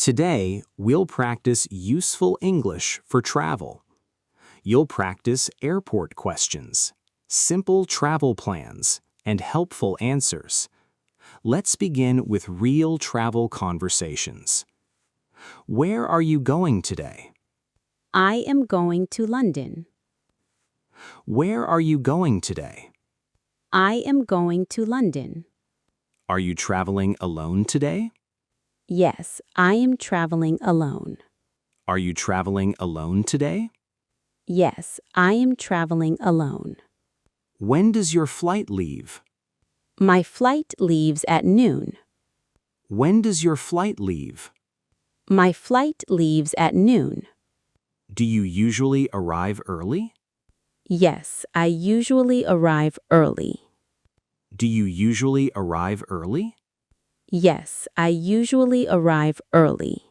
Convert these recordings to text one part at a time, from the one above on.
Today, we'll practice useful English for travel. You'll practice airport questions, simple travel plans, and helpful answers. Let's begin with real travel conversations. Where are you going today? I am going to London. Where are you going today? I am going to London. Are you traveling alone today? Yes, I am traveling alone. Are you traveling alone today? Yes, I am traveling alone. When does your flight leave? My flight leaves at noon. When does your flight leave? My flight leaves at noon. Do you usually arrive early? Yes, I usually arrive early. Do you usually arrive early? Yes, I usually arrive early.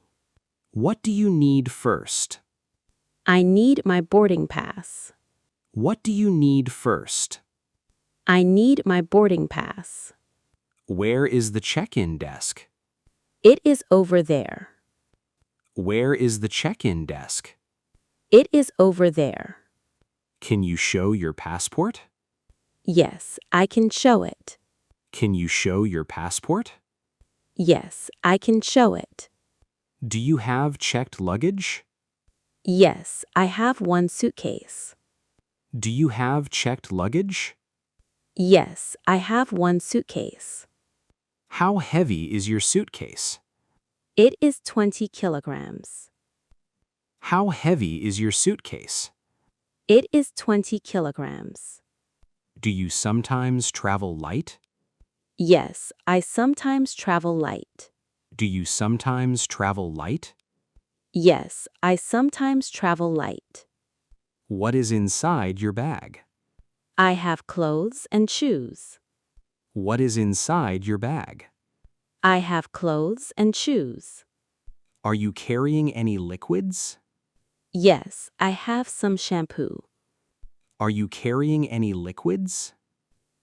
What do you need first? I need my boarding pass. What do you need first? I need my boarding pass. Where is the check-in desk? It is over there. Where is the check-in desk? It is over there. Can you show your passport? Yes, I can show it. Can you show your passport? Yes, I can show it. Do you have checked luggage? Yes, I have one suitcase. Do you have checked luggage? Yes, I have one suitcase. How heavy is your suitcase? It is 20 kilograms. How heavy is your suitcase? It is 20 kilograms. Do you sometimes travel light? Yes, I sometimes travel light. Do you sometimes travel light? Yes, I sometimes travel light. What is inside your bag? I have clothes and shoes. What is inside your bag? I have clothes and shoes. Are you carrying any liquids? Yes, I have some shampoo. Are you carrying any liquids?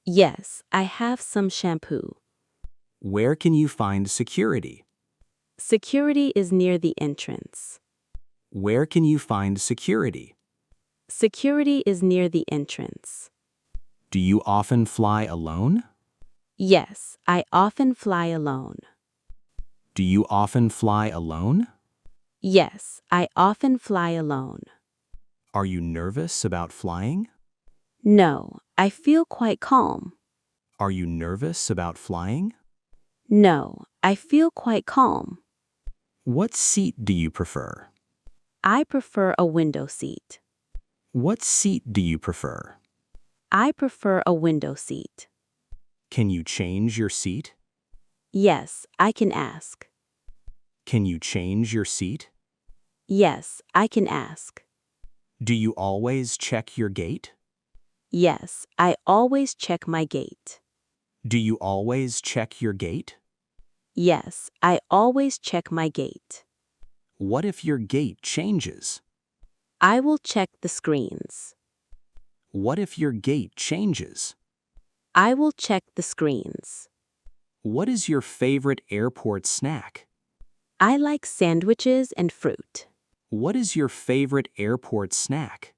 Yes, I have some shampoo. Where can you find security? Security is near the entrance. Where can you find security? Security is near the entrance. Do you often fly alone? Yes, I often fly alone. Do you often fly alone? Yes, I often fly alone. Are you nervous about flying? No, I feel quite calm. Are you nervous about flying? No, I feel quite calm. What seat do you prefer? I prefer a window seat. What seat do you prefer? I prefer a window seat. Can you change your seat? Yes, I can ask. Can you change your seat? Yes, I can ask. Do you always check your gate? Yes, I always check my gate. Do you always check your gate? Yes, I always check my gate. What if your gate changes? I will check the screens. What if your gate changes? I will check the screens. What is your favorite airport snack? I like sandwiches and fruit. What is your favorite airport snack?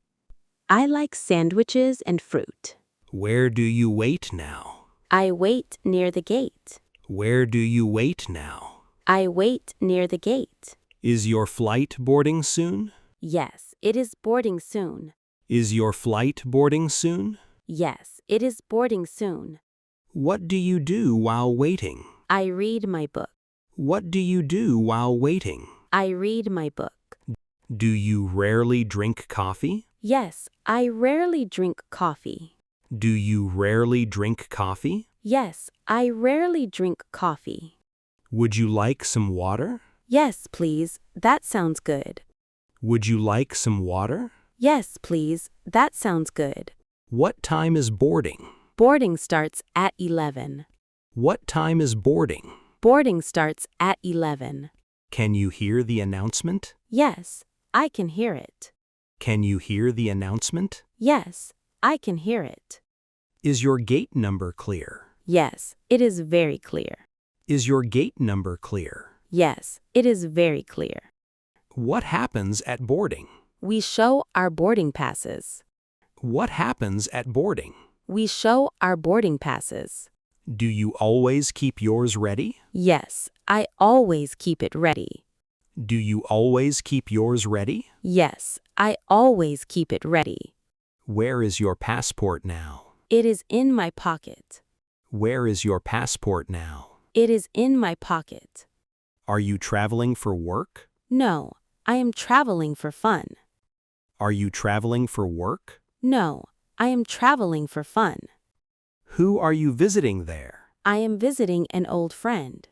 I like sandwiches and fruit. Where do you wait now? I wait near the gate. Where do you wait now? I wait near the gate. Is your flight boarding soon? Yes, it is boarding soon. Is your flight boarding soon? Yes, it is boarding soon. What do you do while waiting? I read my book. What do you do while waiting? I read my book. Do you rarely drink coffee? Yes, I rarely drink coffee. Do you rarely drink coffee? Yes, I rarely drink coffee. Would you like some water? Yes, please. That sounds good. Would you like some water? Yes, please. That sounds good. What time is boarding? Boarding starts at 11. What time is boarding? Boarding starts at 11. Can you hear the announcement? Yes, I can hear it. Can you hear the announcement? Yes, I can hear it. Is your gate number clear? Yes, it is very clear. Is your gate number clear? Yes, it is very clear. What happens at boarding? We show our boarding passes. What happens at boarding? We show our boarding passes. Do you always keep yours ready? Yes, I always keep it ready. Do you always keep yours ready? Yes, I always keep it ready. Where is your passport now? It is in my pocket. Where is your passport now? It is in my pocket. Are you traveling for work? No, I am traveling for fun. Are you traveling for work? No, I am traveling for fun. Who are you visiting there? I am visiting an old friend.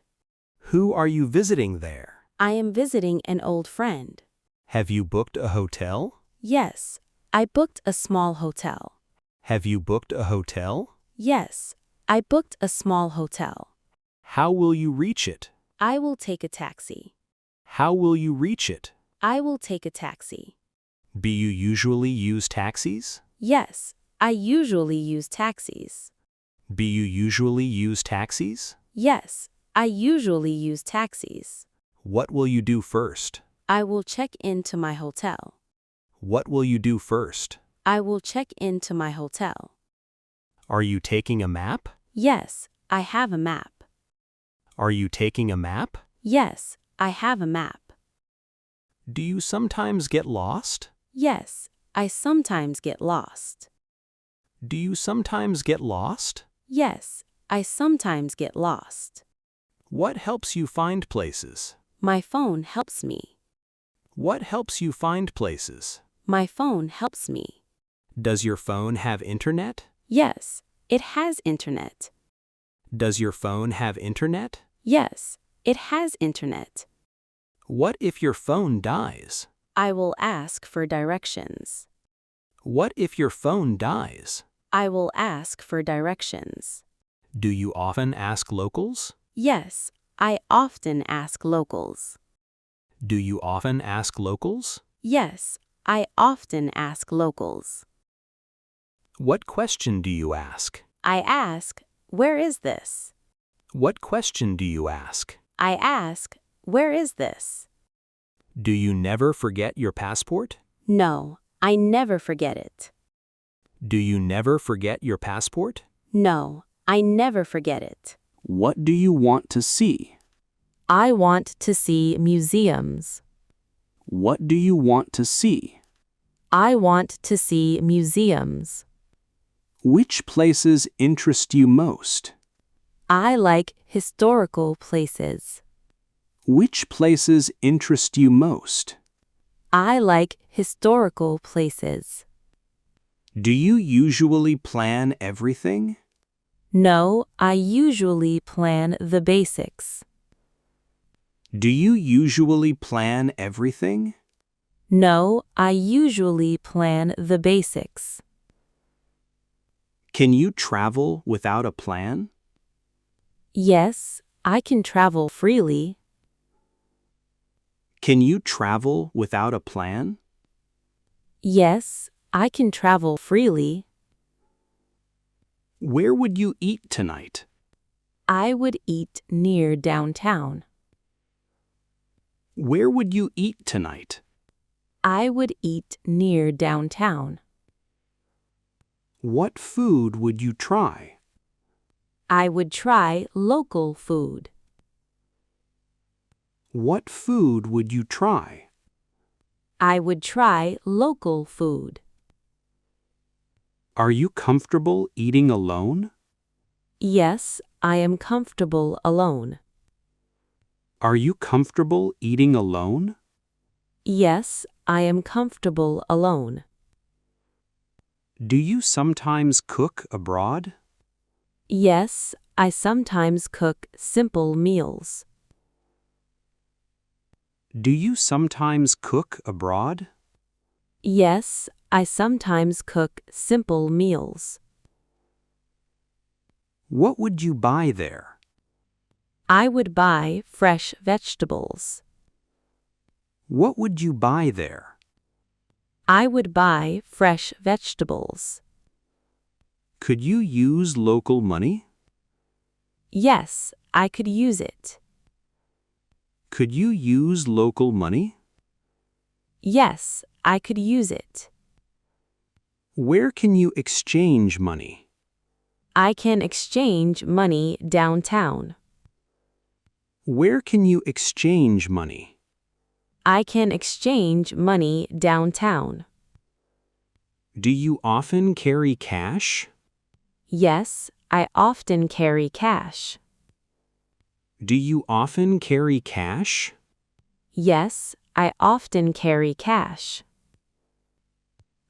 Who are you visiting there? I am visiting an old friend. Have you booked a hotel? Yes, I booked a small hotel. Have you booked a hotel? Yes, I booked a small hotel. How will you reach it? I will take a taxi. How will you reach it? I will take a taxi. Do you usually use taxis? Yes, I usually use taxis. Do you usually use taxis? Yes, I usually use taxis. What will you do first? I will check into my hotel. What will you do first? I will check into my hotel. Are you taking a map? Yes, I have a map. Are you taking a map? Yes, I have a map. Do you sometimes get lost? Yes, I sometimes get lost. Do you sometimes get lost? Yes, I sometimes get lost. What helps you find places? My phone helps me. What helps you find places? My phone helps me. Does your phone have internet? Yes, it has internet. Does your phone have internet? Yes, it has internet. What if your phone dies? I will ask for directions. What if your phone dies? I will ask for directions. Do you often ask locals? Yes, I often ask locals. Do you often ask locals? Yes, I often ask locals. What question do you ask? I ask, where is this? What question do you ask? I ask, where is this? Do you never forget your passport? No, I never forget it. Do you never forget your passport? No, I never forget it. What do you want to see? I want to see museums. What do you want to see? I want to see museums. Which places interest you most? I like historical places. Which places interest you most? I like historical places. Do you usually plan everything? No, I usually plan the basics. Do you usually plan everything? No, I usually plan the basics. Can you travel without a plan? Yes, I can travel freely. Can you travel without a plan? Yes, I can travel freely. Where would you eat tonight? I would eat near downtown. Where would you eat tonight? I would eat near downtown. What food would you try? I would try local food. What food would you try? I would try local food. Are you comfortable eating alone? Yes, I am comfortable alone. Are you comfortable eating alone? Yes, I am comfortable alone. Do you sometimes cook abroad? Yes, I sometimes cook simple meals. Do you sometimes cook abroad? Yes, I sometimes cook simple meals. What would you buy there? I would buy fresh vegetables. What would you buy there? I would buy fresh vegetables. Could you use local money? Yes, I could use it. Could you use local money? Yes, I could use it. Where can you exchange money? I can exchange money downtown. Where can you exchange money? I can exchange money downtown. Do you often carry cash? Yes, I often carry cash. Do you often carry cash? Yes, I often carry cash.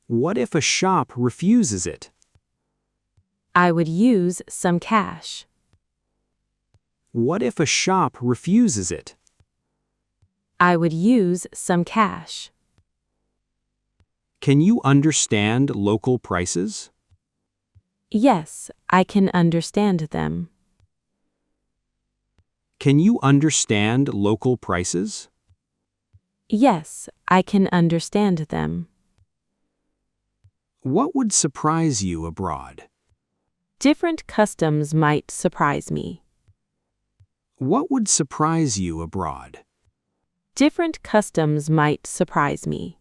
What if a shop refuses it? I would use some cash. What if a shop refuses it? I would use some cash. Can you understand local prices? Yes, I can understand them. Can you understand local prices? Yes, I can understand them. What would surprise you abroad? Different customs might surprise me. What would surprise you abroad? Different customs might surprise me.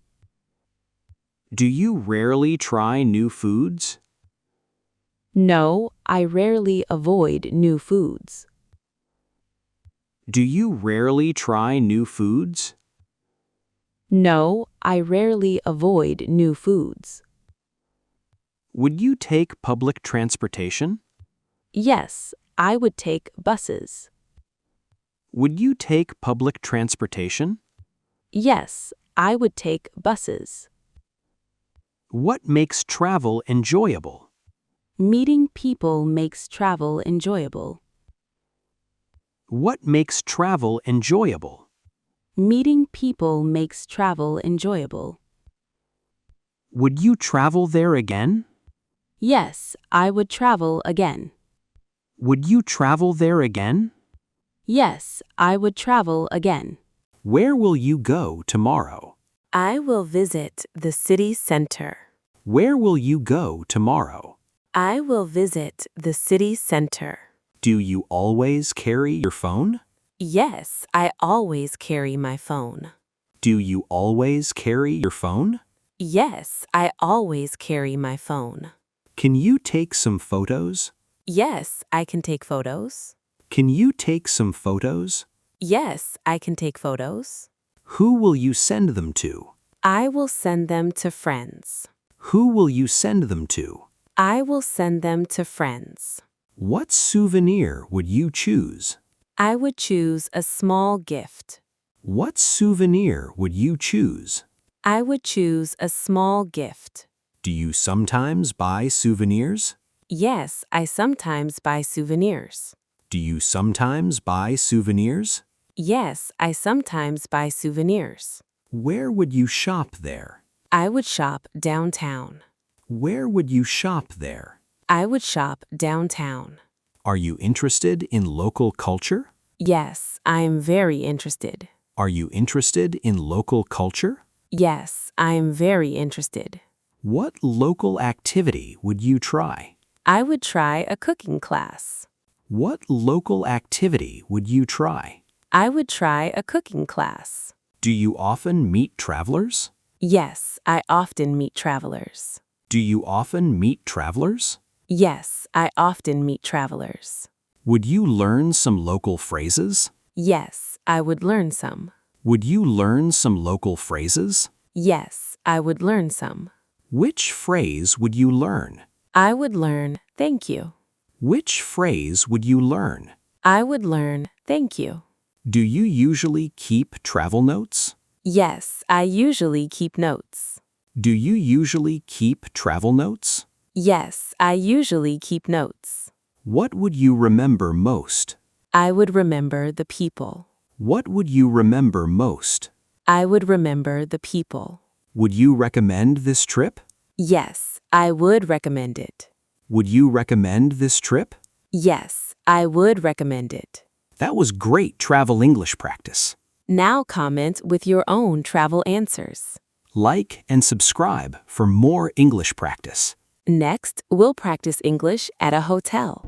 Do you rarely try new foods? No, I rarely avoid new foods. Do you rarely try new foods? No, I rarely avoid new foods. Would you take public transportation? Yes, I would take buses. Would you take public transportation? Yes, I would take buses. What makes travel enjoyable? Meeting people makes travel enjoyable. What makes travel enjoyable? Meeting people makes travel enjoyable. Would you travel there again? Yes, I would travel again. Would you travel there again? Yes, I would travel again. Where will you go tomorrow? I will visit the city center. Where will you go tomorrow? I will visit the city center. Do you always carry your phone? Yes, I always carry my phone. Do you always carry your phone? Yes, I always carry my phone. Can you take some photos? Yes, I can take photos. Can you take some photos? Yes, I can take photos. Who will you send them to? I will send them to friends. Who will you send them to? I will send them to friends. What souvenir would you choose? I would choose a small gift. What souvenir would you choose? I would choose a small gift. Do you sometimes buy souvenirs? Yes, I sometimes buy souvenirs. Do you sometimes buy souvenirs? Yes, I sometimes buy souvenirs. Where would you shop there? I would shop downtown. Where would you shop there? I would shop downtown. Are you interested in local culture? Yes, I am very interested. Are you interested in local culture? Yes, I am very interested. What local activity would you try? I would try a cooking class. What local activity would you try? I would try a cooking class. Do you often meet travelers? Yes, I often meet travelers. Do you often meet travelers? Yes, I often meet travelers. Would you learn some local phrases? Yes, I would learn some. Would you learn some local phrases? Yes, I would learn some. Which phrase would you learn? I would learn thank you. Which phrase would you learn? I would learn thank you. Do you usually keep travel notes? Yes, I usually keep notes. Do you usually keep travel notes? Yes, I usually keep notes. What would you remember most? I would remember the people. What would you remember most? I would remember the people. Would you recommend this trip? Yes, I would recommend it. Would you recommend this trip? Yes, I would recommend it. That was great travel English practice. Now comment with your own travel answers. Like and subscribe for more English practice. Next, we'll practice English at a hotel.